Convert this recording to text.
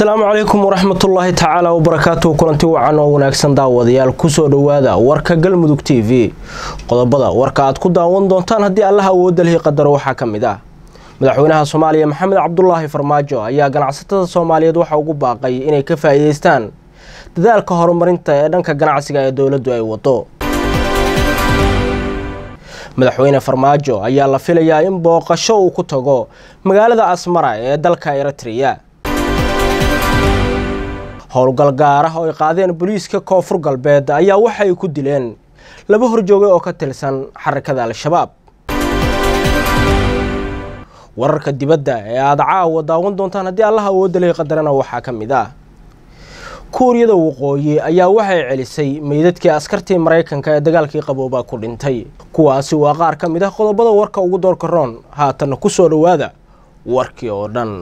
السلام عليكم ورحمة الله تعالى وبركاته. كلنتي وعن وناكسن داوديال كسو دوادا وركا galmudug TV qodobada warka aad ku daawan doontaan hadii Allah awood leh qadar waxa kamid ah madaxweynaha Soomaaliya Maxamed Cabdullaahi Farmaajo ayaa ganacsatada Soomaaliyeed waxa ugu baaqay inay ka faa'iideystaan dadaalka horumarinta ee dhanka ganacsiga ee dawladdu ay wado. madaxweyne Farmaajo ayaa la filayaa in booqasho uu ku tago magaalada Asmara ee dalka Eritrea. howlgal gaar ah oo ay qaadeen booliiska Koonfur Galbeed ayaa waxa ay ku dileen laba horjooge oo ka tirsan xarakada Al-Shabaab. wararka dibadda ee aad caawa daawan doontaan hadii Allah awood leh qadarana waxa kamid ah Kuuriyada Waqooyi ayaa waxay celisay meydadkii askartii Mareykanka ee dagaalkii qabooba ku dhintay. kuwaasi waa qaar kamid ah qodobada warka ugu doorka roon haatan ku soo dhawaada warkii oo dhan.